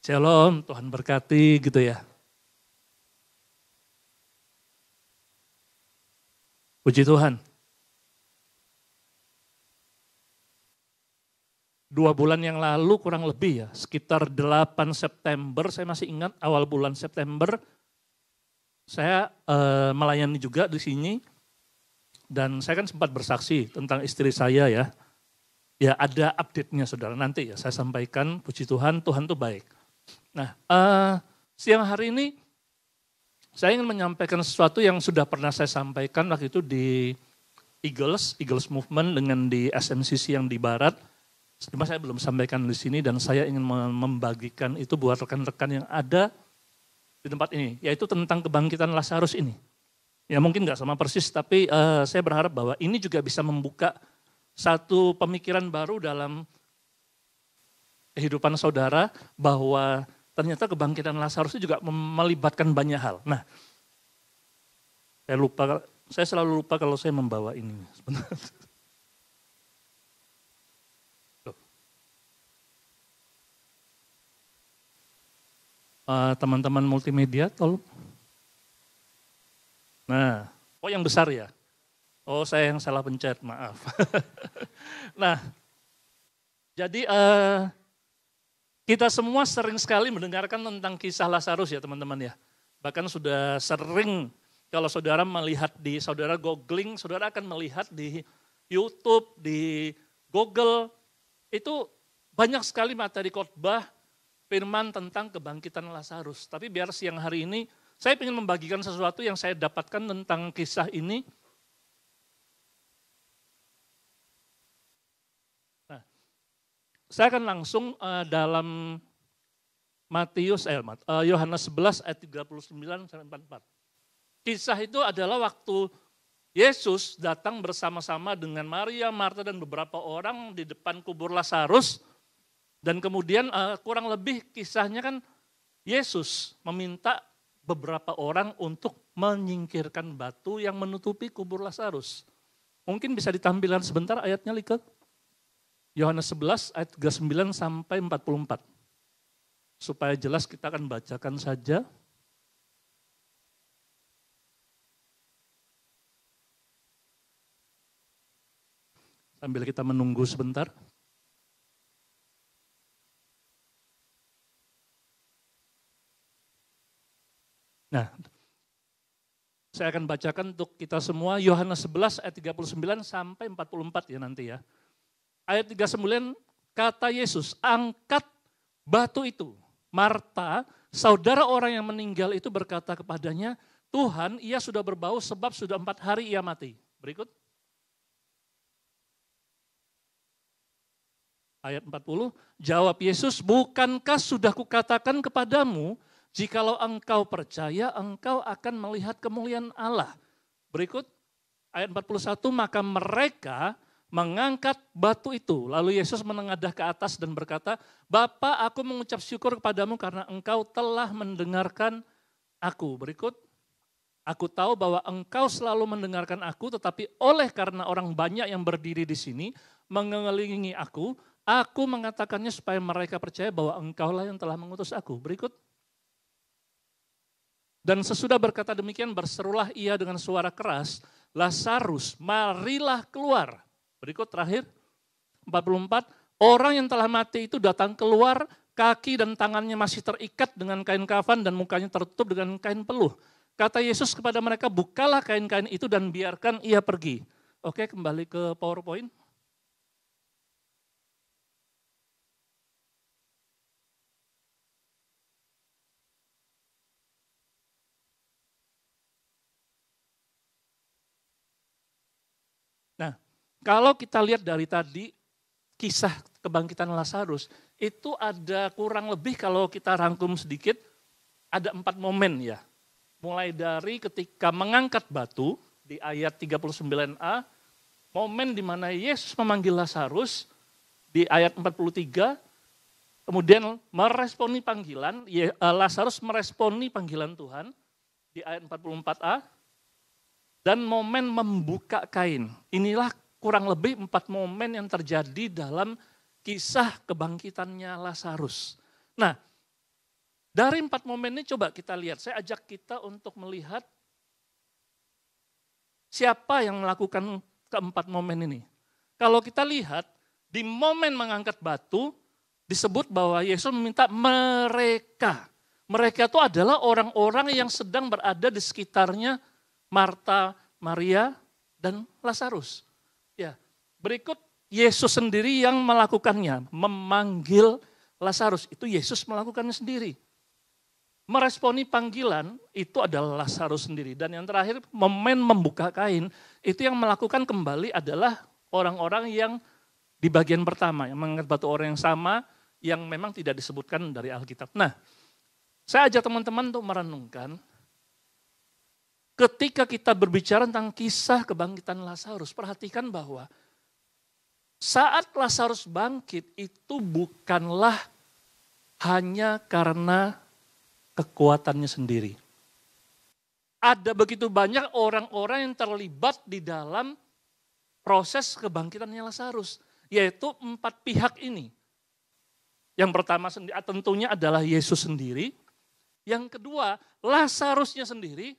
Shalom, Tuhan berkati gitu ya. Puji Tuhan. 2 bulan yang lalu kurang lebih ya, sekitar 8 September, saya masih ingat awal bulan September, saya melayani juga di sini. Dan saya kan sempat bersaksi tentang istri saya ya. Ya ada update-nya saudara, nanti ya saya sampaikan, puji Tuhan, Tuhan tuh baik. Nah, siang hari ini saya ingin menyampaikan sesuatu yang sudah pernah saya sampaikan waktu itu di Eagles Movement dengan di SMCC yang di Barat. Cuma saya belum sampaikan di sini dan saya ingin membagikan itu buat rekan-rekan yang ada di tempat ini. Yaitu tentang kebangkitan Lazarus ini. Ya mungkin nggak sama persis tapi saya berharap bahwa ini juga bisa membuka satu pemikiran baru dalam kehidupan saudara bahwa ternyata kebangkitan Lazarus itu juga melibatkan banyak hal. Nah, saya selalu lupa kalau saya membawa ini. Teman-teman multimedia, tolong. Nah, yang besar ya? Oh, saya yang salah pencet, maaf. Nah, jadi kita semua sering sekali mendengarkan tentang kisah Lazarus ya teman-teman ya. Bahkan sudah sering kalau saudara melihat saudara googling, saudara akan melihat di YouTube, di Google, itu banyak sekali materi khotbah firman tentang kebangkitan Lazarus. Tapi biar siang hari ini, saya ingin membagikan sesuatu yang saya dapatkan tentang kisah ini. Saya akan langsung dalam Yohanes 11 ayat 39 sampai 44. Kisah itu adalah waktu Yesus datang bersama-sama dengan Maria, Marta dan beberapa orang di depan kubur Lazarus. Dan kemudian kurang lebih kisahnya kan Yesus meminta beberapa orang untuk menyingkirkan batu yang menutupi kubur Lazarus. Mungkin bisa ditampilkan sebentar ayatnya Lika. Yohanes 11 ayat 39 sampai 44. Supaya jelas kita akan bacakan saja. Sambil kita menunggu sebentar. Nah, saya akan bacakan untuk kita semua Yohanes 11 ayat 39 sampai 44 ya nanti ya. Ayat 39, kata Yesus, angkat batu itu. Marta, saudara orang yang meninggal itu berkata kepadanya, Tuhan, ia sudah berbau sebab sudah 4 hari ia mati. Berikut. Ayat 40, jawab Yesus, bukankah sudah kukatakan kepadamu, jikalau engkau percaya, engkau akan melihat kemuliaan Allah. Berikut, ayat 41, maka mereka mengangkat batu itu. Lalu Yesus menengadah ke atas dan berkata, Bapa, aku mengucap syukur kepadamu karena engkau telah mendengarkan aku. Berikut, aku tahu bahwa engkau selalu mendengarkan aku, tetapi oleh karena orang banyak yang berdiri di sini mengelilingi aku mengatakannya supaya mereka percaya bahwa engkaulah yang telah mengutus aku. Berikut. Dan sesudah berkata demikian berserulah ia dengan suara keras, Lazarus, marilah keluar. Berikut terakhir, 44, orang yang telah mati itu datang keluar, kaki dan tangannya masih terikat dengan kain kafan dan mukanya tertutup dengan kain peluh. Kata Yesus kepada mereka, bukalah kain-kain itu dan biarkan ia pergi. Oke, kembali ke PowerPoint. Nah, kalau kita lihat dari tadi kisah kebangkitan Lazarus, itu ada kurang lebih kalau kita rangkum sedikit, ada 4 momen ya. Mulai dari ketika mengangkat batu di ayat 39a, momen di mana Yesus memanggil Lazarus di ayat 43, kemudian meresponi panggilan, Lazarus meresponi panggilan Tuhan di ayat 44a, dan momen membuka kain. Inilah kurang lebih 4 momen yang terjadi dalam kisah kebangkitannya Lazarus. Nah, Dari 4 momen ini coba kita lihat, saya ajak kita untuk melihat siapa yang melakukan keempat momen ini. Kalau kita lihat, di momen mengangkat batu, disebut bahwa Yesus meminta mereka. Mereka itu adalah orang-orang yang sedang berada di sekitarnya Marta, Maria, dan Lazarus. Ya, berikut Yesus sendiri yang melakukannya, memanggil Lazarus. Itu Yesus melakukannya sendiri. Meresponi panggilan itu adalah Lazarus sendiri. Dan yang terakhir, momen membuka kain, itu yang melakukan kembali adalah orang-orang yang di bagian pertama, yang mengangkat batu orang yang sama, yang memang tidak disebutkan dari Alkitab. Nah, saya ajak teman-teman untuk merenungkan, ketika kita berbicara tentang kisah kebangkitan Lazarus, perhatikan bahwa saat Lazarus bangkit itu bukanlah hanya karena kekuatannya sendiri. Ada begitu banyak orang-orang yang terlibat di dalam proses kebangkitannya Lazarus, yaitu 4 pihak ini. Yang pertama tentunya adalah Yesus sendiri, yang kedua Lazarusnya sendiri,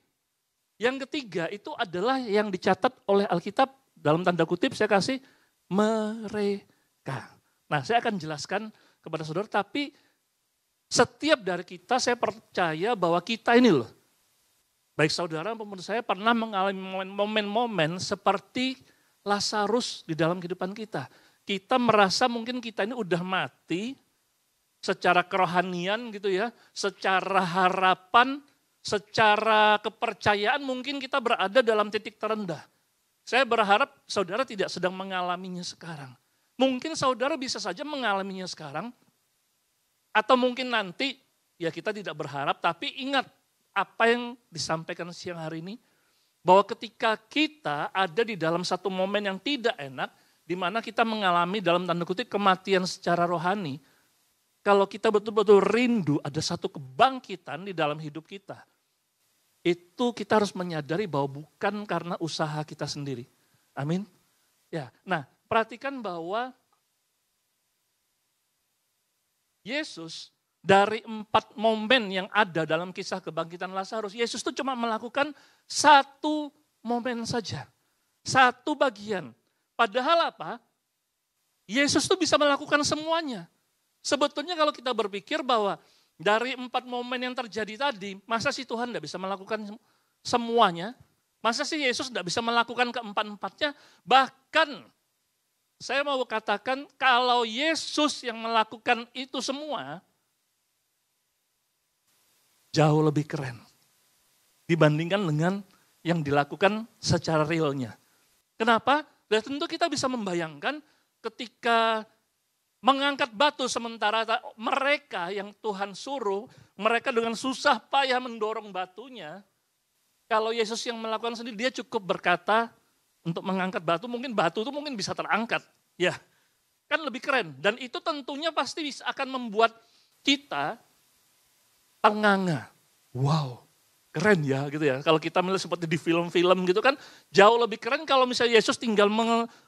yang ketiga itu adalah yang dicatat oleh Alkitab, dalam tanda kutip saya kasih mereka. Nah, saya akan jelaskan kepada saudara, tapi setiap dari kita saya percaya bahwa kita ini loh, baik saudara maupun saya pernah mengalami momen-momen seperti Lazarus di dalam kehidupan kita. Kita merasa mungkin kita ini udah mati secara kerohanian gitu ya, secara harapan, secara kepercayaan mungkin kita berada dalam titik terendah. Saya berharap saudara tidak sedang mengalaminya sekarang. Mungkin saudara bisa saja mengalaminya sekarang, atau mungkin nanti, ya kita tidak berharap, tapi ingat apa yang disampaikan siang hari ini, bahwa ketika kita ada di dalam satu momen yang tidak enak, di mana kita mengalami dalam tanda kutip kematian secara rohani, kalau kita betul-betul rindu ada satu kebangkitan di dalam hidup kita, itu kita harus menyadari bahwa bukan karena usaha kita sendiri. Amin. Ya, nah perhatikan bahwa Yesus dari 4 momen yang ada dalam kisah kebangkitan Lazarus, Yesus itu cuma melakukan satu momen saja. Satu bagian. Padahal apa? Yesus itu bisa melakukan semuanya. Sebetulnya kalau kita berpikir bahwa dari 4 momen yang terjadi tadi, masa sih Tuhan tidak bisa melakukan semuanya? Masa sih Yesus tidak bisa melakukan keempat-empatnya? Bahkan saya mau katakan kalau Yesus yang melakukan itu semua, jauh lebih keren dibandingkan dengan yang dilakukan secara realnya. Kenapa? Dan tentu kita bisa membayangkan ketika mengangkat batu sementara mereka yang Tuhan suruh, mereka dengan susah payah mendorong batunya. Kalau Yesus yang melakukan sendiri, dia cukup berkata, untuk mengangkat batu, mungkin batu itu mungkin bisa terangkat. Ya, kan lebih keren. Dan itu tentunya pasti akan membuat kita ternganga. Wow, keren ya gitu ya. Kalau kita melihat seperti di film-film gitu kan, jauh lebih keren kalau misalnya Yesus tinggal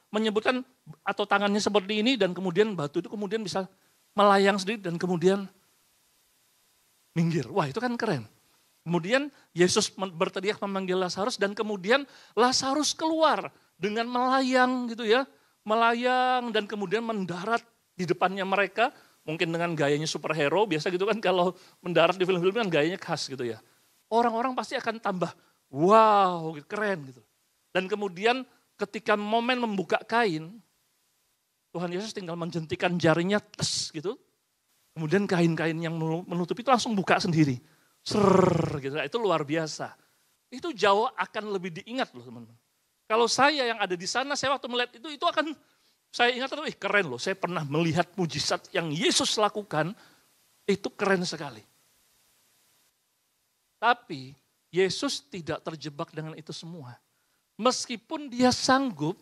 menyebutkan atau tangannya seperti ini dan kemudian batu itu kemudian bisa melayang sendiri dan kemudian minggir. Wah itu kan keren. Kemudian Yesus berteriak memanggil Lazarus dan kemudian Lazarus keluar dengan melayang gitu ya. Melayang dan kemudian mendarat di depannya mereka. Mungkin dengan gayanya superhero, biasa gitu kan kalau mendarat di film-film kan gayanya khas gitu ya. Orang-orang pasti akan tambah, wow keren gitu. Dan kemudian ketika momen membuka kain, Tuhan Yesus tinggal menjentikan jarinya tes gitu. Kemudian kain-kain yang menutup itu langsung buka sendiri. Ser gitu, itu luar biasa. Itu jauh akan lebih diingat loh teman-teman. Kalau saya yang ada di sana, saya waktu melihat itu akan, saya ingat terus, keren loh. Saya pernah melihat mujizat yang Yesus lakukan, itu keren sekali. Tapi Yesus tidak terjebak dengan itu semua. Meskipun dia sanggup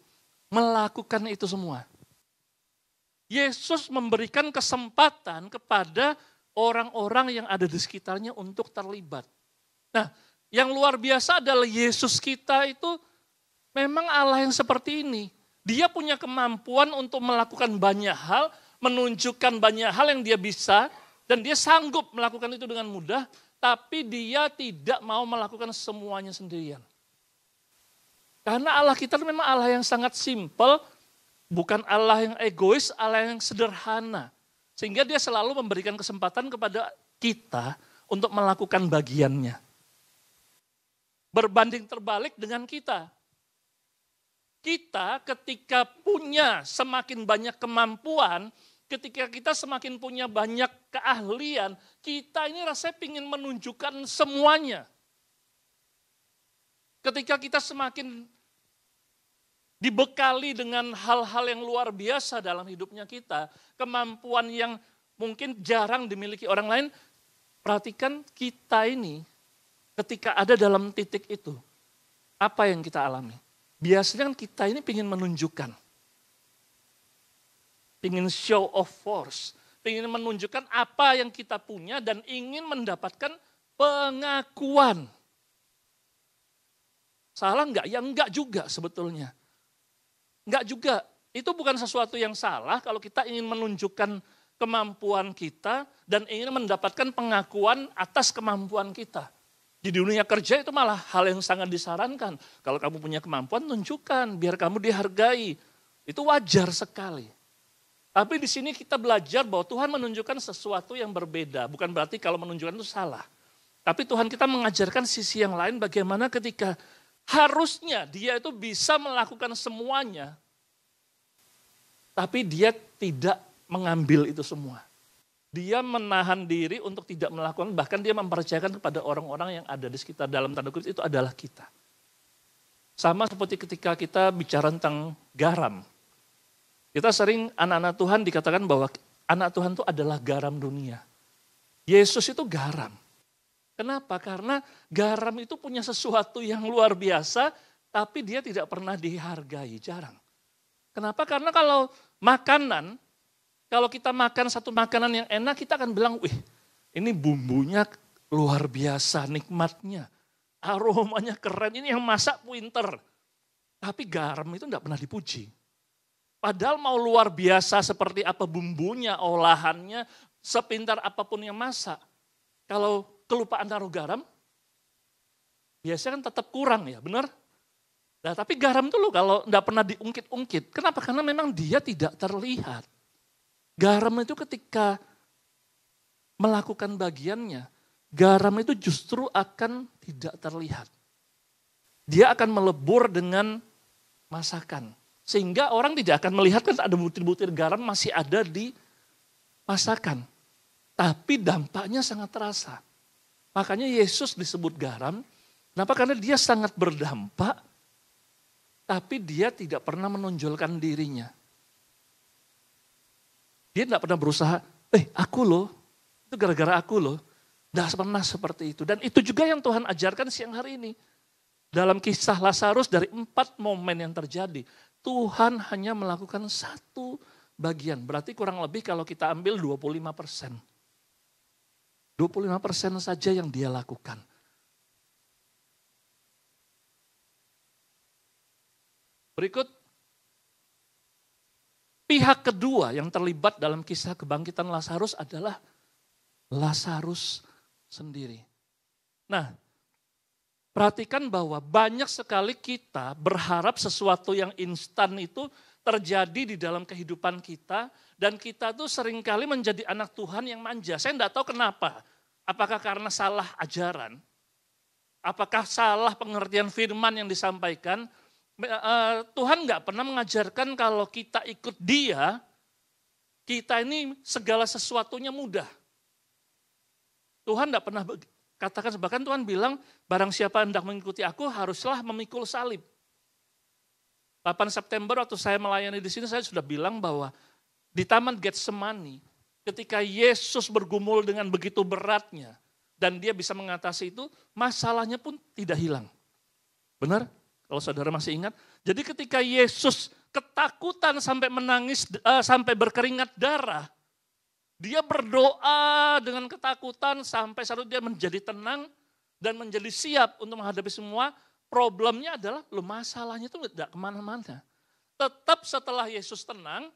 melakukan itu semua. Yesus memberikan kesempatan kepada orang-orang yang ada di sekitarnya untuk terlibat. Nah, yang luar biasa adalah Yesus kita itu memang Allah yang seperti ini. Dia punya kemampuan untuk melakukan banyak hal, menunjukkan banyak hal yang dia bisa, Dan dia sanggup melakukan itu dengan mudah, tapi dia tidak mau melakukan semuanya sendirian. Karena Allah kita memang Allah yang sangat simpel, bukan Allah yang egois, Allah yang sederhana. Sehingga dia selalu memberikan kesempatan kepada kita untuk melakukan bagiannya. Berbanding terbalik dengan kita. Kita ketika punya semakin banyak kemampuan, ketika kita semakin punya banyak keahlian, kita ini rasanya ingin menunjukkan semuanya. Ketika kita semakin dibekali dengan hal-hal yang luar biasa dalam hidupnya kita, kemampuan yang mungkin jarang dimiliki orang lain, perhatikan kita ini ketika ada dalam titik itu, apa yang kita alami? Biasanya kan kita ini ingin menunjukkan. Ingin show of force, ingin menunjukkan apa yang kita punya dan ingin mendapatkan pengakuan. Salah enggak? Ya enggak juga sebetulnya. Enggak juga. Itu bukan sesuatu yang salah kalau kita ingin menunjukkan kemampuan kita dan ingin mendapatkan pengakuan atas kemampuan kita. Di dunia kerja itu malah hal yang sangat disarankan. Kalau kamu punya kemampuan, tunjukkan biar kamu dihargai. Itu wajar sekali. Tapi di sini kita belajar bahwa Tuhan menunjukkan sesuatu yang berbeda. Bukan berarti kalau menunjukkan itu salah. Tapi Tuhan kita mengajarkan sisi yang lain bagaimana ketika harusnya dia itu bisa melakukan semuanya. Tapi dia tidak mengambil itu semua. Dia menahan diri untuk tidak melakukan, bahkan dia mempercayakan kepada orang-orang yang ada di sekitar, dalam tanda kutip itu adalah kita. Sama seperti ketika kita bicara tentang garam. Kita sering anak-anak Tuhan dikatakan bahwa anak Tuhan itu adalah garam dunia. Yesus itu garam. Kenapa? Karena garam itu punya sesuatu yang luar biasa, tapi dia tidak pernah dihargai, jarang. Kenapa? Karena kalau makanan, kalau kita makan satu makanan yang enak, kita akan bilang, wih ini bumbunya luar biasa, nikmatnya. Aromanya keren, ini yang masak pinter. Tapi garam itu tidak pernah dipuji. Padahal mau luar biasa seperti apa bumbunya, olahannya, sepintar apapun yang masak. Kalau kelupaan taruh garam, biasanya kan tetap kurang ya, benar? Nah, tapi garam itu loh kalau tidak pernah diungkit-ungkit. Kenapa? Karena memang dia tidak terlihat. Garam itu ketika melakukan bagiannya, garam itu justru akan tidak terlihat. Dia akan melebur dengan masakan. Sehingga orang tidak akan melihat kan ada butir-butir garam masih ada di masakan. Tapi dampaknya sangat terasa. Makanya Yesus disebut garam. Kenapa? Karena dia sangat berdampak. Tapi dia tidak pernah menonjolkan dirinya. Dia tidak pernah berusaha, aku loh, itu gara-gara aku loh. Tidak pernah seperti itu. Dan itu juga yang Tuhan ajarkan siang hari ini. Dalam kisah Lazarus dari 4 momen yang terjadi. Tuhan hanya melakukan satu bagian. Berarti kurang lebih kalau kita ambil 25%. 25% saja yang dia lakukan. Berikut, pihak kedua yang terlibat dalam kisah kebangkitan Lazarus adalah Lazarus sendiri. Nah, perhatikan bahwa banyak sekali kita berharap sesuatu yang instan itu terjadi di dalam kehidupan kita. Dan kita tuh seringkali menjadi anak Tuhan yang manja. Saya tidak tahu kenapa. Apakah karena salah ajaran? Apakah salah pengertian firman yang disampaikan? Tuhan nggak pernah mengajarkan kalau kita ikut dia, kita ini segala sesuatunya mudah. Tuhan tidak pernah katakan, bahkan Tuhan bilang, barang siapa hendak mengikuti aku haruslah memikul salib. 8 September waktu saya melayani di sini, saya sudah bilang bahwa di Taman Getsemani, ketika Yesus bergumul dengan begitu beratnya, dan dia bisa mengatasi itu, masalahnya pun tidak hilang. Benar? Kalau saudara masih ingat. Jadi ketika Yesus ketakutan sampai menangis, sampai berkeringat darah, dia berdoa dengan ketakutan sampai saat dia menjadi tenang dan menjadi siap untuk menghadapi semua. Problemnya adalah masalahnya itu tidak kemana-mana. Tetap setelah Yesus tenang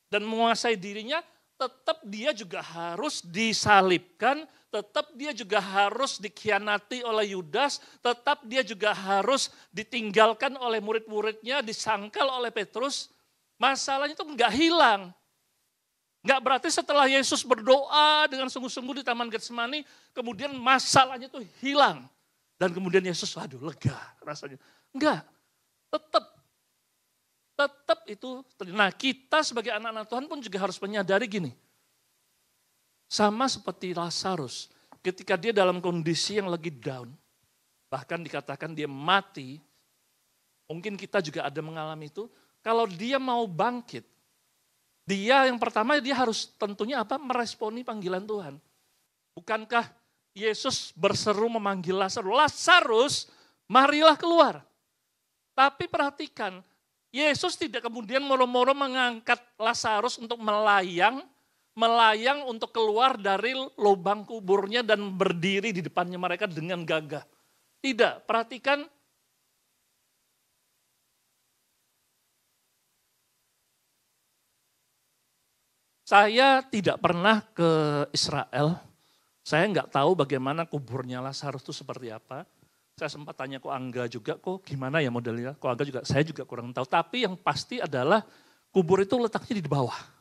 dan menguasai dirinya, tetap dia juga harus disalibkan, tetap dia juga harus dikhianati oleh Yudas, tetap dia juga harus ditinggalkan oleh murid-muridnya, disangkal oleh Petrus. Masalahnya itu enggak hilang. Enggak berarti setelah Yesus berdoa dengan sungguh-sungguh di Taman Getsemani, kemudian masalahnya itu hilang. Dan kemudian Yesus, aduh lega rasanya. Enggak, tetap itu. Nah kita sebagai anak-anak Tuhan pun juga harus menyadari gini. Sama seperti Lazarus, ketika dia dalam kondisi yang lagi down, bahkan dikatakan dia mati, mungkin kita juga ada mengalami itu, kalau dia mau bangkit, dia yang pertama dia harus tentunya apa? Meresponi panggilan Tuhan. Bukankah Yesus berseru memanggil Lazarus, Lazarus marilah keluar. Tapi perhatikan, Yesus tidak kemudian moro-moro mengangkat Lazarus untuk melayang untuk keluar dari lubang kuburnya dan berdiri di depannya mereka dengan gagah. Tidak, perhatikan. Saya tidak pernah ke Israel. Saya nggak tahu bagaimana kuburnya Lazarus itu seperti apa. Saya sempat tanya ke Angga juga, kok gimana ya modelnya. Kok Angga juga, saya juga kurang tahu. Tapi yang pasti adalah kubur itu letaknya di bawah.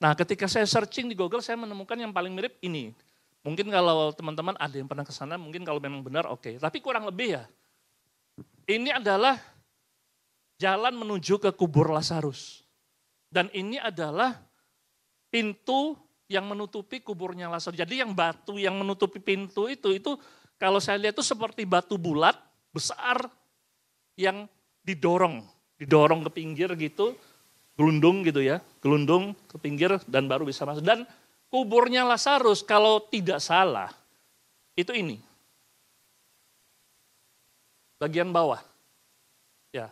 Nah ketika saya searching di Google, saya menemukan yang paling mirip ini. Mungkin kalau teman-teman ada yang pernah ke sana, mungkin kalau memang benar oke. Tapi kurang lebih ya, ini adalah jalan menuju ke kubur Lazarus. Dan ini adalah pintu yang menutupi kuburnya Lazarus. Jadi yang batu yang menutupi pintu itu kalau saya lihat itu seperti batu bulat, besar, yang didorong ke pinggir gitu, gelundung gitu ya, gelundung ke pinggir dan baru bisa masuk. Dan kuburnya Lazarus kalau tidak salah, itu ini. Bagian bawah. Ya.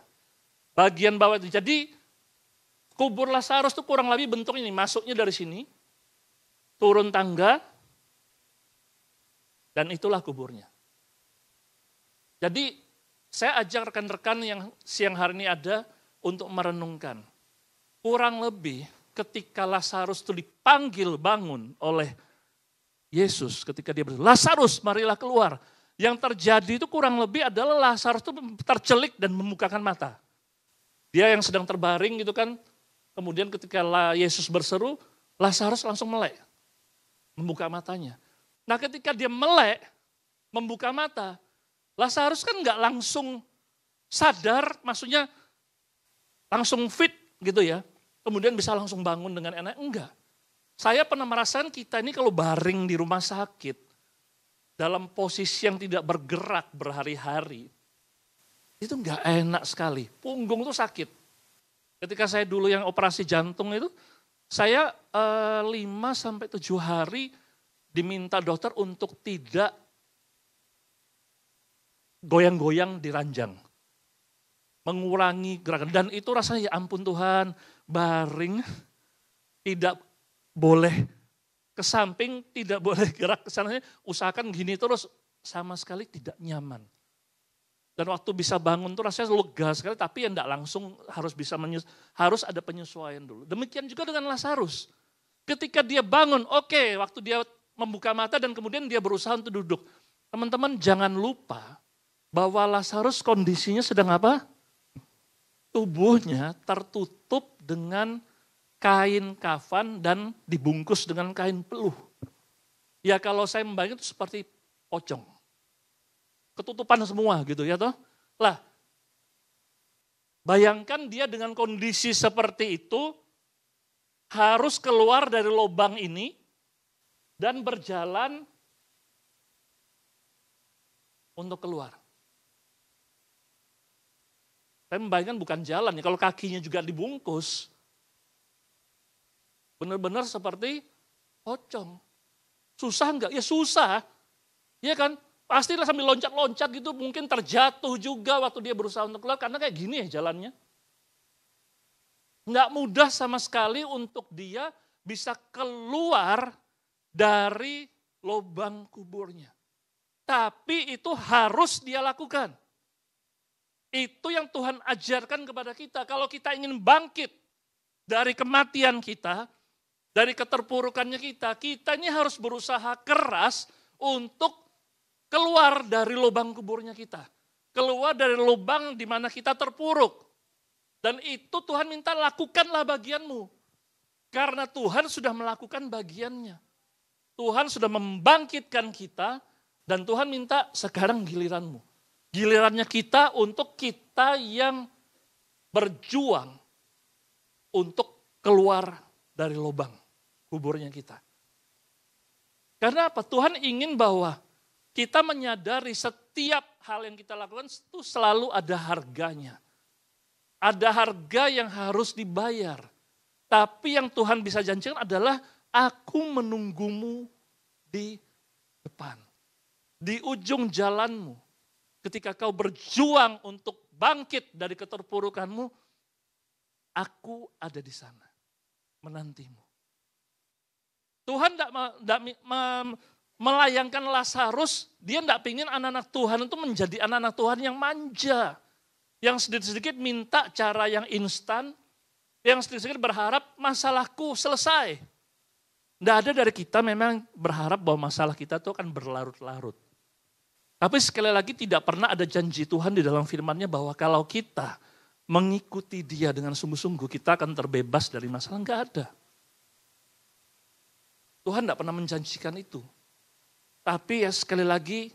Bagian bawah itu. Jadi kubur Lazarus itu kurang lebih bentuk ini, masuknya dari sini, turun tangga, dan itulah kuburnya. Jadi saya ajak rekan-rekan yang siang hari ini ada untuk merenungkan. Kurang lebih ketika Lazarus itu dipanggil bangun oleh Yesus, ketika dia berkata, Lazarus marilah keluar. Yang terjadi itu kurang lebih adalah Lazarus itu tercelik dan membukakan mata. Dia yang sedang terbaring gitu kan, kemudian ketika Yesus berseru, Lazarus langsung melek, membuka matanya. Nah ketika dia melek, membuka mata, Lazarus kan nggak langsung sadar, maksudnya langsung fit gitu ya. Kemudian bisa langsung bangun dengan enak, enggak. Saya pernah merasakan kita ini kalau baring di rumah sakit, dalam posisi yang tidak bergerak berhari-hari, itu enggak enak sekali, punggung tuh sakit. Ketika saya dulu yang operasi jantung itu, saya 5-7 hari diminta dokter untuk tidak goyang-goyang di ranjang. Mengurangi gerakan. Dan itu rasanya ya ampun Tuhan, baring, tidak boleh ke samping, tidak boleh gerak ke sana. Usahakan gini terus, sama sekali tidak nyaman. Dan waktu bisa bangun tuh rasanya lega sekali, tapi ya enggak langsung harus ada penyesuaian dulu. Demikian juga dengan Lazarus. Ketika dia bangun, oke, waktu dia membuka mata dan kemudian dia berusaha untuk duduk. Teman-teman jangan lupa bahwa Lazarus kondisinya sedang apa? Tubuhnya tertutup dengan kain kafan dan dibungkus dengan kain peluh. Ya kalau saya membayangkan itu seperti pocong. Ketutupan semua gitu ya toh. Lah, bayangkan dia dengan kondisi seperti itu harus keluar dari lubang ini dan berjalan untuk keluar. Saya membayangkan bukan jalan ya, kalau kakinya juga dibungkus, benar-benar seperti pocong. Susah enggak? Ya susah. Iya kan? Pastilah sambil loncat-loncat gitu, mungkin terjatuh juga waktu dia berusaha untuk keluar, karena kayak gini ya jalannya. Enggak mudah sama sekali untuk dia bisa keluar dari lubang kuburnya. Tapi itu harus dia lakukan. Itu yang Tuhan ajarkan kepada kita. Kalau kita ingin bangkit dari kematian kita, dari keterpurukannya kita ini harus berusaha keras untuk keluar dari lubang kuburnya kita. Keluar dari lubang di mana kita terpuruk. Dan itu Tuhan minta lakukanlah bagianmu. Karena Tuhan sudah melakukan bagiannya. Tuhan sudah membangkitkan kita dan Tuhan minta sekarang giliranmu. Gilirannya kita untuk kita yang berjuang untuk keluar dari lubang kuburnya kita. Karena apa? Tuhan ingin bahwa kita menyadari setiap hal yang kita lakukan itu selalu ada harganya. Ada harga yang harus dibayar. Tapi yang Tuhan bisa janjikan adalah aku menunggumu di depan. Di ujung jalanmu. Ketika kau berjuang untuk bangkit dari keterpurukanmu, aku ada di sana menantimu. Tuhan tidak melayangkan Lazarus, dia tidak ingin anak-anak Tuhan itu menjadi anak-anak Tuhan yang manja. Yang sedikit-sedikit minta cara yang instan, yang sedikit-sedikit berharap masalahku selesai. Tidak ada dari kita memang berharap bahwa masalah kita itu akan berlarut-larut. Tapi sekali lagi tidak pernah ada janji Tuhan di dalam firman-Nya bahwa kalau kita mengikuti Dia dengan sungguh-sungguh kita akan terbebas dari masalah. Enggak ada. Tuhan tidak pernah menjanjikan itu. Tapi ya sekali lagi,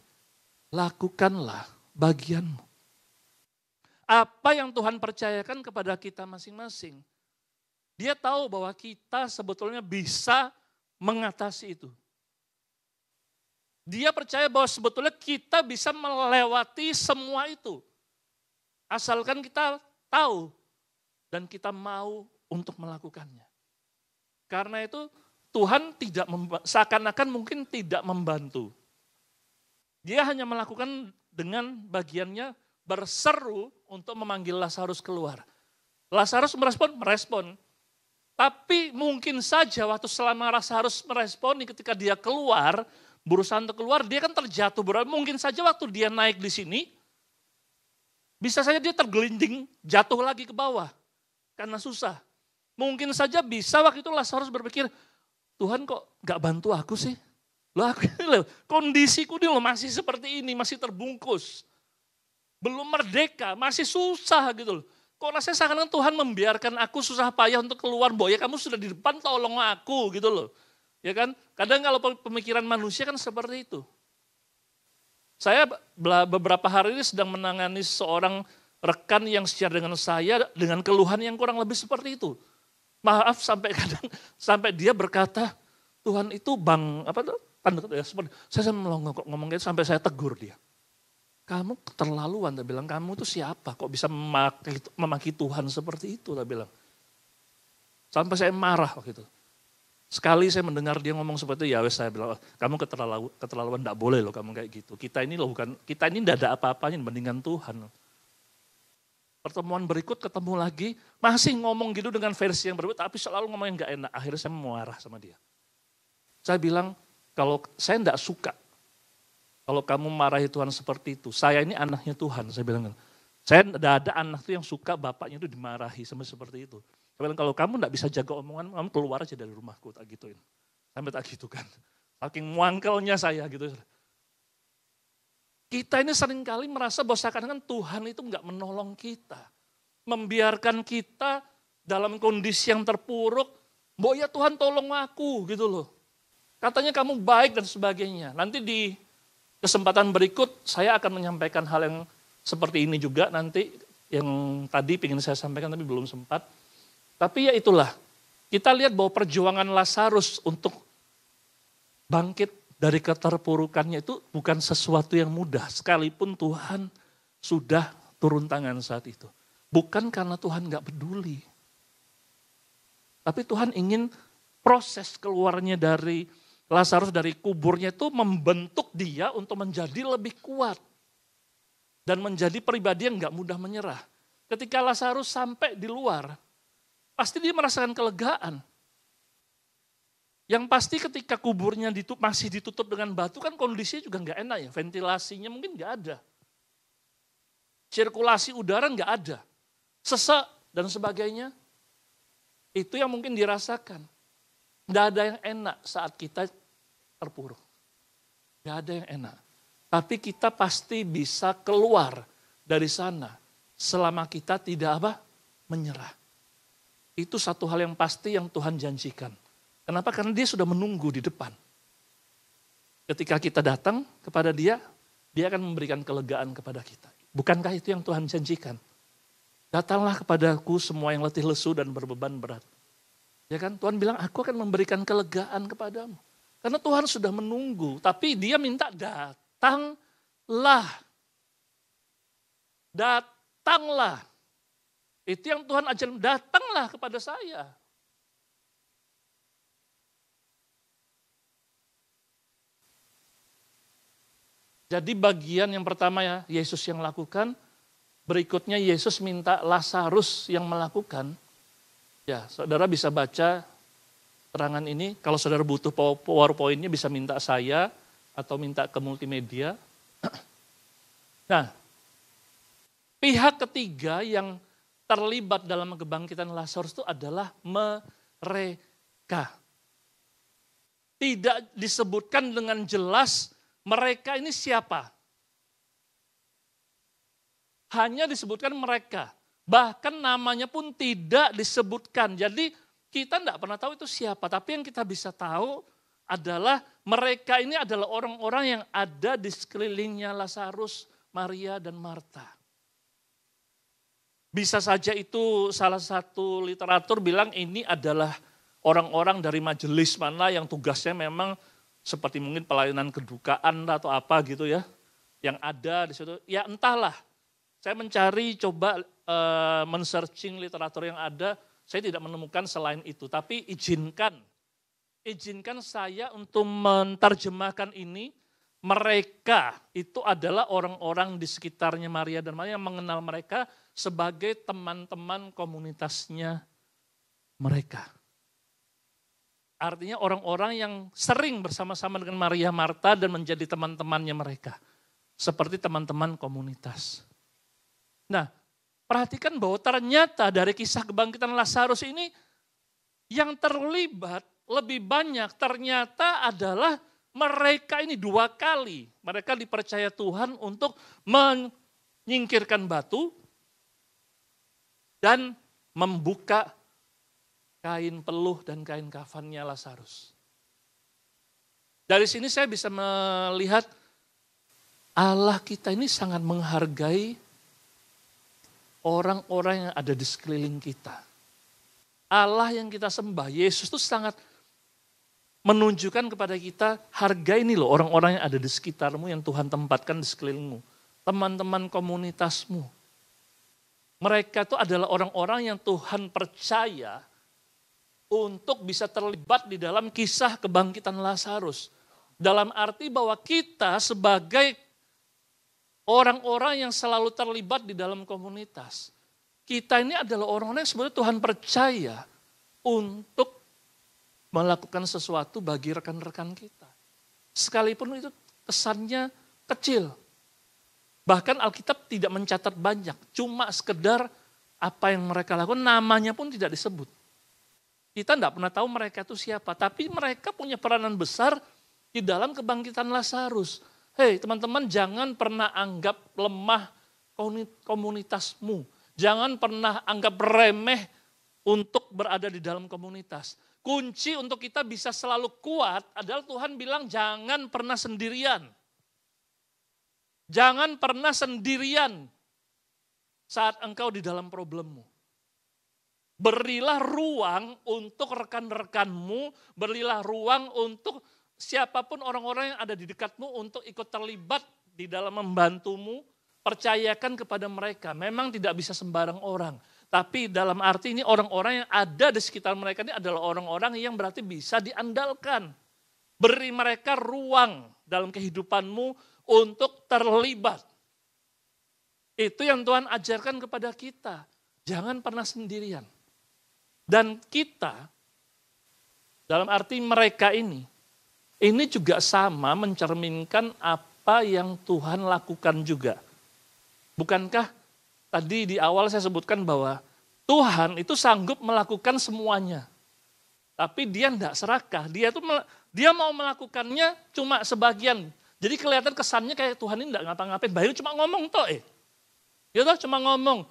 lakukanlah bagianmu. Apa yang Tuhan percayakan kepada kita masing-masing. Dia tahu bahwa kita sebetulnya bisa mengatasi itu. Dia percaya bahwa sebetulnya kita bisa melewati semua itu. Asalkan kita tahu dan kita mau untuk melakukannya. Karena itu Tuhan tidak seakan-akan mungkin tidak membantu. Dia hanya melakukan dengan bagiannya berseru untuk memanggil Lazarus keluar. Lazarus merespon. Tapi mungkin saja waktu selama Lazarus meresponi ketika dia keluar, berusaha untuk keluar, dia kan terjatuh. Mungkin saja waktu dia naik di sini, bisa saja dia tergelinding, jatuh lagi ke bawah. Karena susah. Mungkin saja bisa waktu itu Lazarus berpikir, Tuhan kok gak bantu aku sih? Kondisiku ini masih seperti ini, masih terbungkus. Belum merdeka, masih susah gitu loh. Kok rasanya seakan-akan Tuhan membiarkan aku susah payah untuk keluar, Boy, ya kamu sudah di depan, tolong aku gitu loh. Ya kan? Kadang kalau pemikiran manusia kan seperti itu. Saya beberapa hari ini sedang menangani seorang rekan yang share dengan saya dengan keluhan yang kurang lebih seperti itu. Maaf sampai dia berkata, Tuhan itu saya ngomong gitu sampai saya tegur dia. Kamu keterlaluan, dia bilang, kamu itu siapa? Kok bisa memaki Tuhan seperti itu, dia bilang. Sampai saya marah waktu itu. Sekali saya mendengar dia ngomong seperti itu, ya wes saya bilang, kamu keterlaluan, enggak boleh loh kamu kayak gitu. Kita ini enggak ada apa-apanya dibandingkan Tuhan. Pertemuan berikut ketemu lagi, masih ngomong gitu dengan versi yang berbeda, tapi selalu ngomong yang enggak enak. Akhirnya saya marah sama dia. Saya bilang, kalau saya enggak suka, kalau kamu marahi Tuhan seperti itu, saya ini anaknya Tuhan, saya bilang. Saya tidak ada anak tuh yang suka bapaknya itu dimarahi sama seperti itu. Saya bilang, kalau kamu tidak bisa jaga omongan, kamu keluar aja dari rumahku, tak gituin. Sampai tak gitu kan. Saking muangkelnya saya gitu. Kita ini seringkali merasa bahwa seakan-akan Tuhan itu enggak menolong kita. Membiarkan kita dalam kondisi yang terpuruk, bahwa ya Tuhan tolong aku gitu loh. Katanya kamu baik dan sebagainya. Nanti di kesempatan berikut saya akan menyampaikan hal yang seperti ini juga nanti yang tadi ingin saya sampaikan tapi belum sempat. Tapi ya itulah, kita lihat bahwa perjuangan Lazarus untuk bangkit dari keterpurukannya itu bukan sesuatu yang mudah. Sekalipun Tuhan sudah turun tangan saat itu. Bukan karena Tuhan gak peduli. Tapi Tuhan ingin proses keluarnya dari Lazarus dari kuburnya itu membentuk dia untuk menjadi lebih kuat. Dan menjadi pribadi yang gak mudah menyerah. Ketika Lazarus sampai di luar, pasti dia merasakan kelegaan. Yang pasti ketika kuburnya masih ditutup dengan batu kan kondisinya juga gak enak ya. Ventilasinya mungkin gak ada. Sirkulasi udara gak ada. Sesak dan sebagainya. Itu yang mungkin dirasakan. Nggak ada yang enak saat kita terpuruk. Nggak ada yang enak. Tapi kita pasti bisa keluar dari sana selama kita tidak menyerah. Itu satu hal yang pasti yang Tuhan janjikan. Kenapa? Karena dia sudah menunggu di depan. Ketika kita datang kepada dia akan memberikan kelegaan kepada kita. Bukankah itu yang Tuhan janjikan? Datanglah kepadaku semua yang letih lesu dan berbeban berat. Ya kan, Tuhan bilang aku akan memberikan kelegaan kepadamu. Karena Tuhan sudah menunggu, tapi dia minta datanglah. Datanglah. Itu yang Tuhan ajarkan, datanglah kepada saya. Jadi bagian yang pertama ya Yesus yang lakukan, berikutnya Yesus minta Lazarus yang melakukan. Ya, saudara bisa baca terangan ini, kalau saudara butuh PowerPoint-nya bisa minta saya atau minta ke multimedia. Nah, pihak ketiga yang terlibat dalam kebangkitan Lazarus itu adalah mereka. Tidak disebutkan dengan jelas mereka ini siapa? Hanya disebutkan mereka. Bahkan namanya pun tidak disebutkan. Jadi kita tidak pernah tahu itu siapa. Tapi yang kita bisa tahu adalah mereka ini adalah orang-orang yang ada di sekelilingnya Lazarus, Maria, dan Marta. Bisa saja itu salah satu literatur bilang ini adalah orang-orang dari majelis mana yang tugasnya memang seperti mungkin pelayanan kedukaan atau apa gitu ya, yang ada di situ. Ya entahlah, saya mencari coba men-searching literatur yang ada, saya tidak menemukan selain itu. Tapi izinkan saya untuk menerjemahkan ini, mereka itu adalah orang-orang di sekitarnya Maria dan Maria yang mengenal mereka sebagai teman-teman komunitasnya mereka. Artinya orang-orang yang sering bersama-sama dengan Maria Marta dan menjadi teman-temannya mereka. Seperti teman-teman komunitas. Nah, perhatikan bahwa ternyata dari kisah kebangkitan Lazarus ini yang terlibat lebih banyak ternyata adalah mereka ini 2 kali. Mereka dipercaya Tuhan untuk menyingkirkan batu dan membuka kain peluh dan kain kafannya Lazarus. Dari sini saya bisa melihat Allah kita ini sangat menghargai orang-orang yang ada di sekeliling kita. Allah yang kita sembah, Yesus itu sangat menunjukkan kepada kita, hargai ini loh orang-orang yang ada di sekitarmu yang Tuhan tempatkan di sekelilingmu. Teman-teman komunitasmu. Mereka itu adalah orang-orang yang Tuhan percaya untuk bisa terlibat di dalam kisah kebangkitan Lazarus. Dalam arti bahwa kita sebagai orang-orang yang selalu terlibat di dalam komunitas. Kita ini adalah orang-orang yang sebenarnya Tuhan percaya untuk melakukan sesuatu bagi rekan-rekan kita. Sekalipun itu kesannya kecil. Bahkan Alkitab tidak mencatat banyak. Cuma sekedar apa yang mereka lakukan, namanya pun tidak disebut. Kita tidak pernah tahu mereka itu siapa, tapi mereka punya peranan besar di dalam kebangkitan Lazarus. Hei teman-teman, jangan pernah anggap lemah komunitasmu. Jangan pernah anggap remeh untuk berada di dalam komunitas. Kunci untuk kita bisa selalu kuat adalah Tuhan bilang jangan pernah sendirian. Jangan pernah sendirian saat engkau di dalam problemmu. Berilah ruang untuk rekan-rekanmu, berilah ruang untuk siapapun orang-orang yang ada di dekatmu untuk ikut terlibat di dalam membantumu, percayakan kepada mereka. Memang tidak bisa sembarang orang, tapi dalam arti ini orang-orang yang ada di sekitar mereka ini adalah orang-orang yang berarti bisa diandalkan. Beri mereka ruang dalam kehidupanmu untuk terlibat. Itu yang Tuhan ajarkan kepada kita. Jangan pernah sendirian. Dan kita, dalam arti mereka ini juga sama mencerminkan apa yang Tuhan lakukan juga. Bukankah tadi di awal saya sebutkan bahwa Tuhan itu sanggup melakukan semuanya. Tapi dia tidak serakah, dia mau melakukannya cuma sebagian. Jadi kelihatan kesannya kayak Tuhan ini tidak ngapa-ngapain, bayu cuma ngomong toh Ya toh cuma ngomong,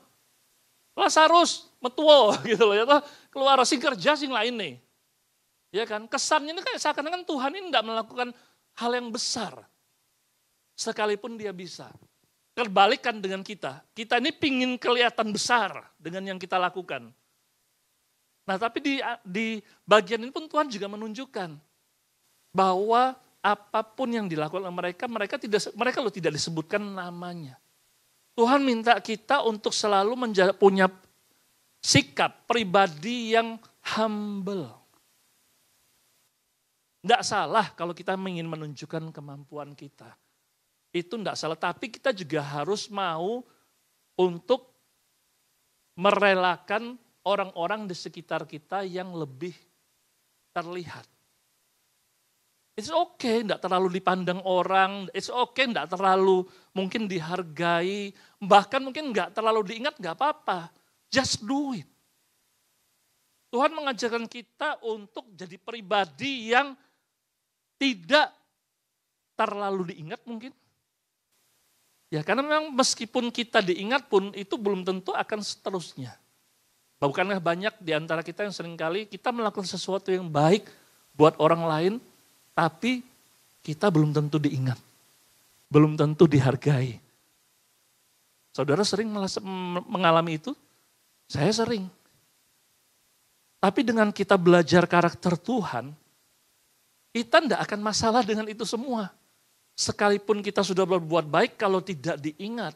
Lazarus metuo gitu loh ya toh, keluar sing kerja sing lain nih. Ya kan, kesannya ini kayak seakan-akan Tuhan ini tidak melakukan hal yang besar. Sekalipun dia bisa. Terbalikkan dengan kita ini pingin kelihatan besar dengan yang kita lakukan. Nah tapi di bagian ini pun Tuhan juga menunjukkan bahwa apapun yang dilakukan oleh mereka tidak disebutkan namanya. Tuhan minta kita untuk selalu punya sikap pribadi yang humble. Tidak salah kalau kita ingin menunjukkan kemampuan kita. Itu tidak salah, tapi kita juga harus mau untuk merelakan orang-orang di sekitar kita yang lebih terlihat. It's okay, tidak terlalu dipandang orang. It's okay, tidak terlalu mungkin dihargai. Bahkan mungkin nggak terlalu diingat, nggak apa-apa. Just do it. Tuhan mengajarkan kita untuk jadi pribadi yang tidak terlalu diingat mungkin. Ya karena memang meskipun kita diingat pun itu belum tentu akan seterusnya. Bukankah banyak di antara kita yang seringkali kita melakukan sesuatu yang baik buat orang lain, tapi kita belum tentu diingat, belum tentu dihargai. Saudara sering mengalami itu? Saya sering. Tapi dengan kita belajar karakter Tuhan, kita tidak akan masalah dengan itu semua. Sekalipun kita sudah berbuat baik, kalau tidak diingat,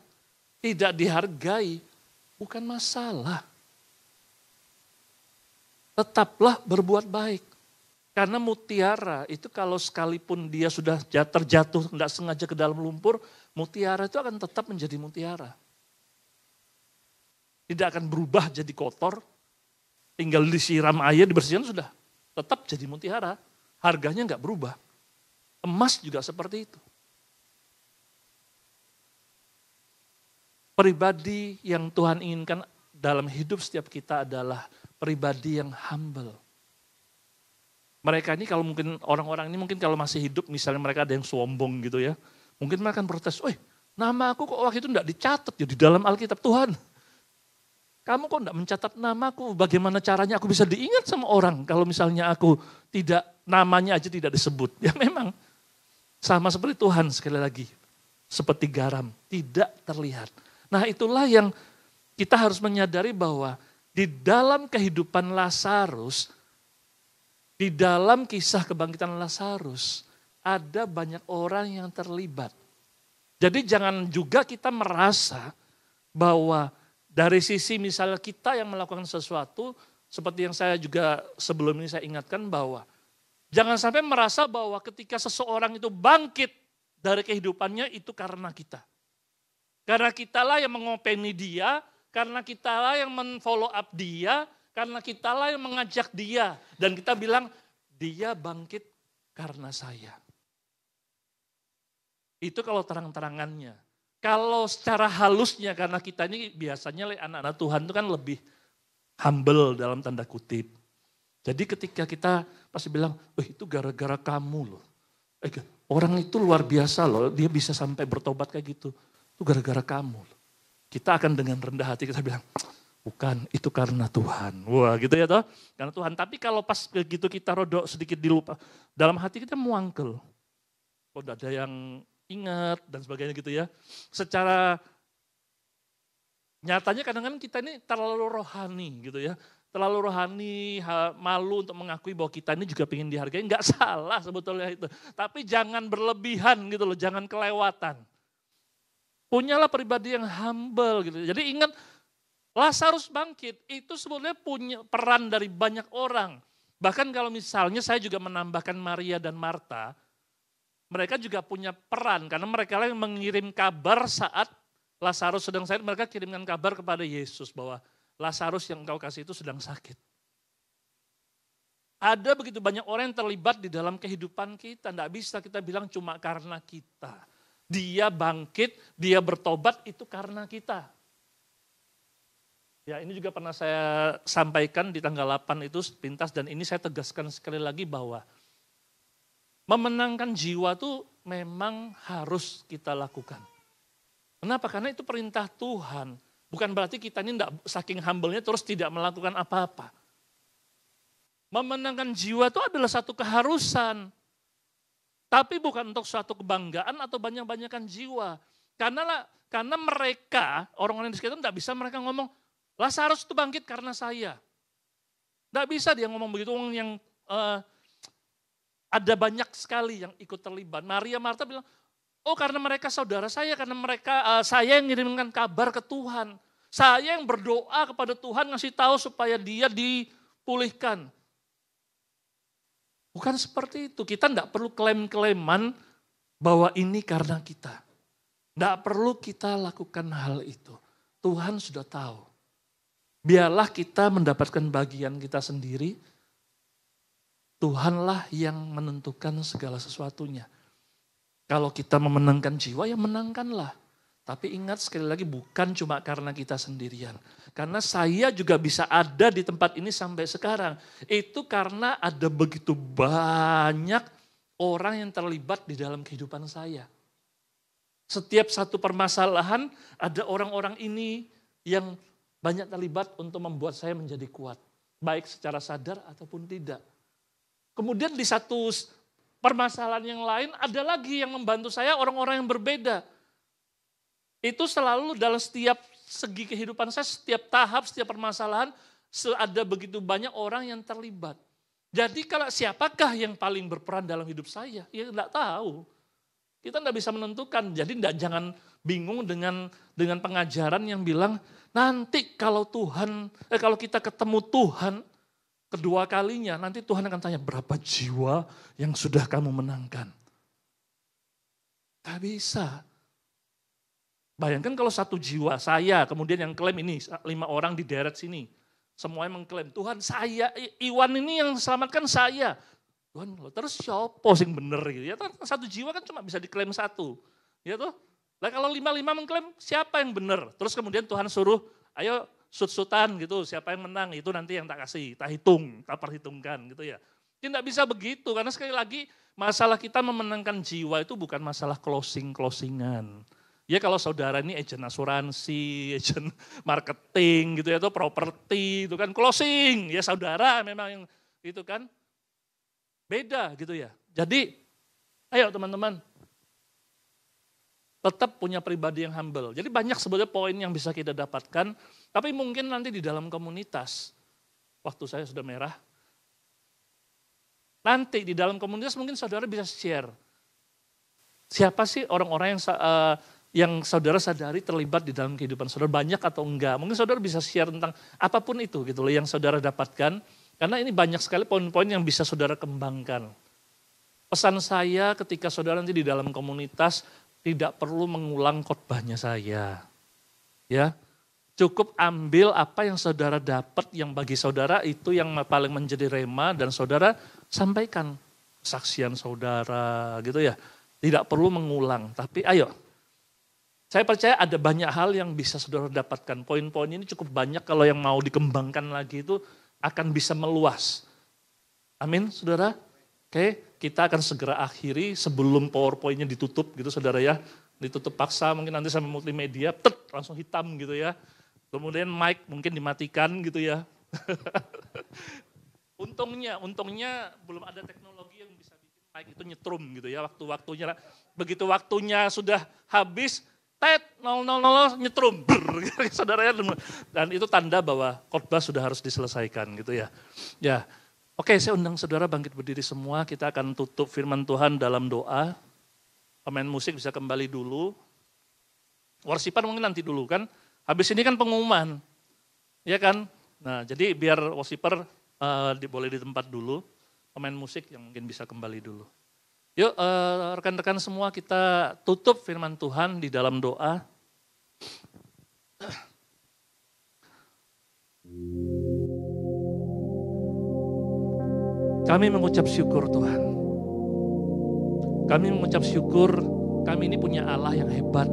tidak dihargai, bukan masalah. Tetaplah berbuat baik. Karena mutiara itu kalau sekalipun dia sudah terjatuh, tidak sengaja ke dalam lumpur, mutiara itu akan tetap menjadi mutiara. Tidak akan berubah jadi kotor, tinggal disiram air, dibersihkan sudah. Tetap jadi mutiara, harganya nggak berubah. Emas juga seperti itu. Pribadi yang Tuhan inginkan dalam hidup setiap kita adalah pribadi yang humble. Mereka ini kalau mungkin orang-orang ini mungkin kalau masih hidup misalnya mereka ada yang sombong gitu ya. Mungkin mereka akan protes, nama aku kok waktu itu enggak dicatat ya di dalam Alkitab Tuhan. Kamu kok enggak mencatat namaku, bagaimana caranya aku bisa diingat sama orang kalau misalnya aku tidak, namanya aja tidak disebut. Ya memang sama seperti Tuhan sekali lagi, seperti garam, tidak terlihat. Nah itulah yang kita harus menyadari bahwa di dalam kehidupan Lazarus, di dalam kisah kebangkitan Lazarus, ada banyak orang yang terlibat. Jadi jangan juga kita merasa bahwa dari sisi misalnya kita yang melakukan sesuatu, seperti yang saya juga sebelum ini saya ingatkan bahwa jangan sampai merasa bahwa ketika seseorang itu bangkit dari kehidupannya itu karena kita. Karena kitalah yang mengopeni dia, karena kitalah yang men-follow up dia, karena kitalah yang mengajak dia. Dan kita bilang, dia bangkit karena saya. Itu kalau terang-terangannya. Kalau secara halusnya, karena kita ini biasanya anak-anak Tuhan itu kan lebih humble dalam tanda kutip. Jadi ketika kita pasti bilang, itu gara-gara kamu loh. Orang itu luar biasa loh, dia bisa sampai bertobat kayak gitu. Itu gara-gara kamu loh. Kita akan dengan rendah hati kita bilang, bukan, itu karena Tuhan. Wah gitu ya toh, karena Tuhan. Tapi kalau pas begitu kita rodok sedikit dilupa, dalam hati kita muangkel. Kok ada yang ingat dan sebagainya gitu ya. Secara nyatanya kadang-kadang kita ini terlalu rohani gitu ya. Terlalu rohani, malu untuk mengakui bahwa kita ini juga ingin dihargai. Enggak salah sebetulnya itu. Tapi jangan berlebihan gitu loh, jangan kelewatan. Punyalah pribadi yang humble gitu. Jadi ingat, Lazarus bangkit itu sebetulnya punya peran dari banyak orang. Bahkan kalau misalnya saya juga menambahkan Maria dan Marta, mereka juga punya peran karena mereka yang mengirim kabar saat Lazarus sedang sakit, mereka kirimkan kabar kepada Yesus bahwa Lazarus yang engkau kasih itu sedang sakit. Ada begitu banyak orang yang terlibat di dalam kehidupan kita. Tidak bisa kita bilang cuma karena kita. Dia bangkit, dia bertobat itu karena kita. Ya, ini juga pernah saya sampaikan di tanggal 8 itu pintas, dan ini saya tegaskan sekali lagi bahwa memenangkan jiwa itu memang harus kita lakukan. Kenapa? Karena itu perintah Tuhan. Bukan berarti kita ini enggak, saking humble-nya terus tidak melakukan apa-apa. Memenangkan jiwa itu adalah satu keharusan. Tapi bukan untuk suatu kebanggaan atau banyak-banyakan jiwa. Karena mereka, orang-orang di sekitar tidak bisa mereka ngomong, Lazarus itu bangkit karena saya. Tidak bisa dia ngomong begitu, yang ada banyak sekali yang ikut terlibat. Maria, Marta bilang, oh karena mereka saudara saya, karena mereka saya yang mengirimkan kabar ke Tuhan. Saya yang berdoa kepada Tuhan ngasih tahu supaya dia dipulihkan. Bukan seperti itu, kita tidak perlu klaim-klaiman bahwa ini karena kita. Tidak perlu kita lakukan hal itu. Tuhan sudah tahu. Biarlah kita mendapatkan bagian kita sendiri. Tuhanlah yang menentukan segala sesuatunya. Kalau kita memenangkan jiwa, ya menangkanlah. Tapi ingat sekali lagi, bukan cuma karena kita sendirian. Karena saya juga bisa ada di tempat ini sampai sekarang. Itu karena ada begitu banyak orang yang terlibat di dalam kehidupan saya. Setiap satu permasalahan, ada orang-orang ini yang banyak terlibat untuk membuat saya menjadi kuat. Baik secara sadar ataupun tidak. Kemudian di satu permasalahan yang lain, ada lagi yang membantu saya, orang-orang yang berbeda. Itu selalu dalam setiap segi kehidupan saya, setiap tahap, setiap permasalahan, ada begitu banyak orang yang terlibat. Jadi kalau siapakah yang paling berperan dalam hidup saya? Ya enggak tahu. Kita enggak bisa menentukan. Jadi jangan bingung dengan pengajaran yang bilang, nanti kalau kalau kita ketemu Tuhan kedua kalinya, nanti Tuhan akan tanya berapa jiwa yang sudah kamu menangkan. Tak bisa. Bayangkan kalau satu jiwa saya, kemudian yang klaim ini 5 orang di deret sini. Semuanya mengklaim, Tuhan saya, Iwan ini yang selamatkan saya. Tuhan, terus siapa yang benar gitu. Ya, satu jiwa kan cuma bisa diklaim satu. Ya toh? Nah kalau 5 mengklaim siapa yang benar? Terus kemudian Tuhan suruh, ayo sut-sutan gitu, siapa yang menang itu nanti yang tak kasih, tak hitung, tak perhitungkan gitu ya. Tidak bisa begitu, karena sekali lagi masalah kita memenangkan jiwa itu bukan masalah closingan. Ya kalau saudara ini agen asuransi, agen marketing gitu ya, atau properti itu kan closing. Ya saudara memang yang itu kan beda gitu ya. Jadi ayo teman-teman, tetap punya pribadi yang humble. Jadi banyak sebetulnya poin yang bisa kita dapatkan, tapi mungkin nanti di dalam komunitas, waktu saya sudah merah, nanti di dalam komunitas mungkin saudara bisa share. Siapa sih orang-orang yang saudara sadari terlibat di dalam kehidupan saudara, banyak atau enggak. Mungkin saudara bisa share tentang apapun itu gitu loh yang saudara dapatkan. Karena ini banyak sekali poin-poin yang bisa saudara kembangkan. Pesan saya ketika saudara nanti di dalam komunitas, tidak perlu mengulang khotbahnya saya. Ya, cukup ambil apa yang saudara dapat, yang bagi saudara itu yang paling menjadi rema, dan saudara sampaikan kesaksian saudara gitu ya. Tidak perlu mengulang, tapi ayo. Saya percaya ada banyak hal yang bisa saudara dapatkan. Poin-poin ini cukup banyak, kalau yang mau dikembangkan lagi itu akan bisa meluas. Amin, saudara? Oke, kita akan segera akhiri sebelum PowerPoint-nya ditutup gitu saudara ya. Ditutup paksa, mungkin nanti sama multimedia, langsung hitam gitu ya. Kemudian mic mungkin dimatikan gitu ya. Untungnya belum ada teknologi yang bisa bikin mic itu nyetrum gitu ya. Begitu waktunya sudah habis, 000 nyetrum, saudara ya, dan itu tanda bahwa khotbah sudah harus diselesaikan gitu ya. Ya, oke, saya undang saudara bangkit berdiri semua. Kita akan tutup firman Tuhan dalam doa. Pemain musik bisa kembali dulu. Worshipper mungkin nanti dulu kan. Habis ini kan pengumuman, ya kan. Nah, jadi biar worshipper boleh di tempat dulu. Pemain musik yang mungkin bisa kembali dulu. Yuk rekan-rekan semua kita tutup firman Tuhan di dalam doa. Kami mengucap syukur Tuhan. Kami mengucap syukur, kami ini punya Allah yang hebat.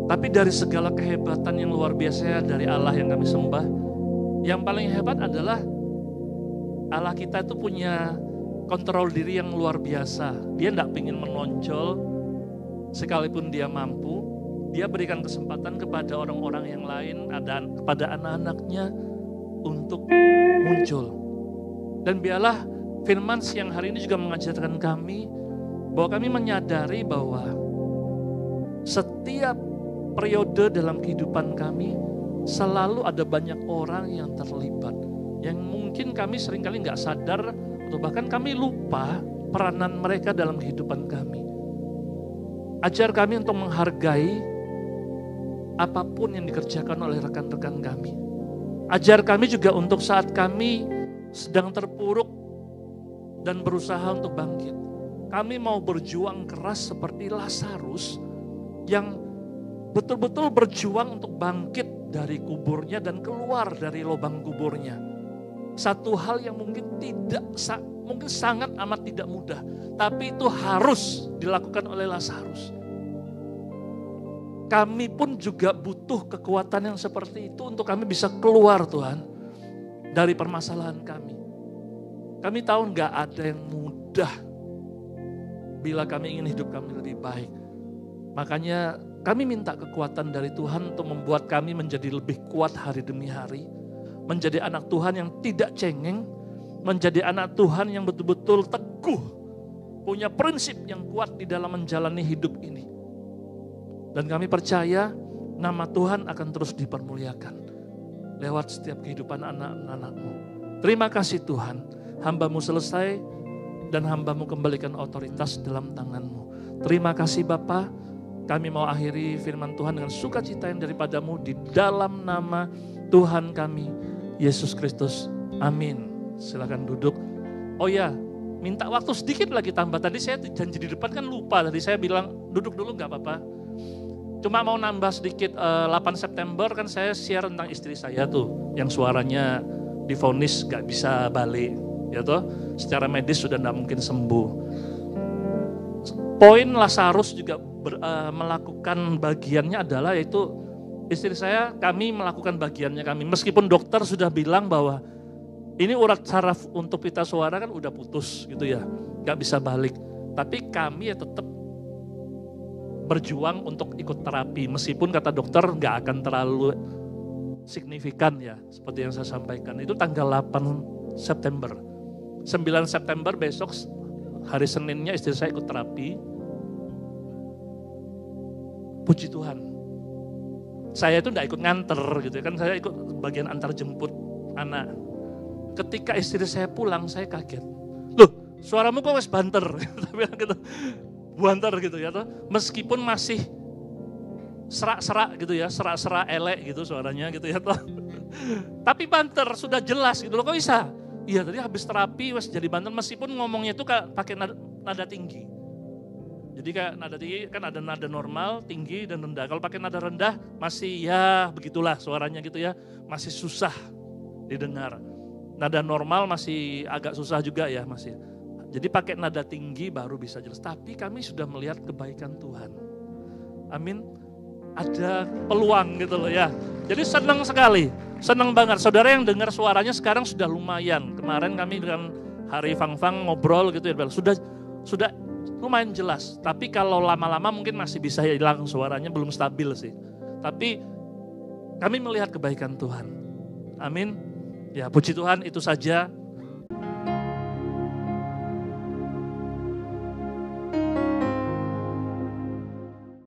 Tapi dari segala kehebatan yang luar biasa dari Allah yang kami sembah, yang paling hebat adalah Allah kita itu punya kontrol diri yang luar biasa. Dia tidak ingin menonjol sekalipun dia mampu. Dia berikan kesempatan kepada orang-orang yang lain, kepada anak-anaknya untuk muncul. Dan biarlah firman siang hari ini juga mengajarkan kami bahwa kami menyadari bahwa setiap periode dalam kehidupan kami selalu ada banyak orang yang terlibat. Yang mungkin kami seringkali nggak sadar atau bahkan kami lupa peranan mereka dalam kehidupan kami. Ajar kami untuk menghargai apapun yang dikerjakan oleh rekan-rekan kami. Ajar kami juga untuk saat kami sedang terpuruk dan berusaha untuk bangkit. Kami mau berjuang keras seperti Lazarus yang betul-betul berjuang untuk bangkit dari kuburnya dan keluar dari lubang kuburnya. Satu hal yang mungkin sangat amat tidak mudah, tapi itu harus dilakukan oleh Lazarus. Kami pun juga butuh kekuatan yang seperti itu untuk kami bisa keluar Tuhan dari permasalahan kami. Kami tahu nggak ada yang mudah bila kami ingin hidup kami lebih baik. Makanya kami minta kekuatan dari Tuhan untuk membuat kami menjadi lebih kuat hari demi hari. Menjadi anak Tuhan yang tidak cengeng. Menjadi anak Tuhan yang betul-betul teguh. Punya prinsip yang kuat di dalam menjalani hidup ini. Dan kami percaya nama Tuhan akan terus dipermuliakan. Lewat setiap kehidupan anak-anak-mu. Terima kasih Tuhan. Hamba-Mu selesai dan hamba-Mu kembalikan otoritas dalam tangan-Mu. Terima kasih Bapa. Kami mau akhiri firman Tuhan dengan sukacita yang daripada-Mu di dalam nama Tuhan kami, Yesus Kristus. Amin. Silakan duduk. Oh ya, minta waktu sedikit lagi tambah. Tadi saya janji di depan kan lupa. Tadi saya bilang duduk dulu nggak apa-apa. Cuma mau nambah sedikit, 8 September kan saya share tentang istri saya tuh. Yang suaranya divonis nggak bisa balik. Ya toh, secara medis sudah tidak mungkin sembuh. Poin Lazarus juga melakukan bagiannya adalah yaitu istri saya, kami melakukan bagiannya kami. Meskipun dokter sudah bilang bahwa ini urat saraf untuk pita suara kan udah putus gitu ya, nggak bisa balik. Tapi kami ya tetap berjuang untuk ikut terapi. Meskipun kata dokter nggak akan terlalu signifikan ya, seperti yang saya sampaikan. Itu tanggal 8 September. 9 September besok hari Seninnya istri saya ikut terapi. Puji Tuhan. Saya itu enggak ikut nganter gitu kan, saya ikut bagian antar jemput anak. Ketika istri saya pulang saya kaget. Loh, suaramu kok wes banter? Gitu. Banter gitu ya toh. Meskipun masih serak-serak gitu ya, serak-serak elek gitu suaranya gitu ya toh. Tapi banter sudah jelas gitu loh, kok bisa? Iya tadi habis terapi wes jadi banter meskipun ngomongnya itu pakai nada tinggi. Jadi kayak nada tinggi kan ada nada normal, tinggi dan rendah. Kalau pakai nada rendah masih ya begitulah suaranya gitu ya, masih susah didengar. Nada normal masih agak susah juga ya masih. Jadi pakai nada tinggi baru bisa jelas. Tapi kami sudah melihat kebaikan Tuhan. Amin. Ada peluang gitu loh ya. Jadi senang sekali, senang banget. Saudara yang dengar suaranya sekarang sudah lumayan. Kemarin kami dengan Hari Fang ngobrol gitu ya, sudah lumayan jelas. Tapi kalau lama-lama mungkin masih bisa hilang suaranya, belum stabil sih. Tapi kami melihat kebaikan Tuhan. Amin. Ya puji Tuhan itu saja.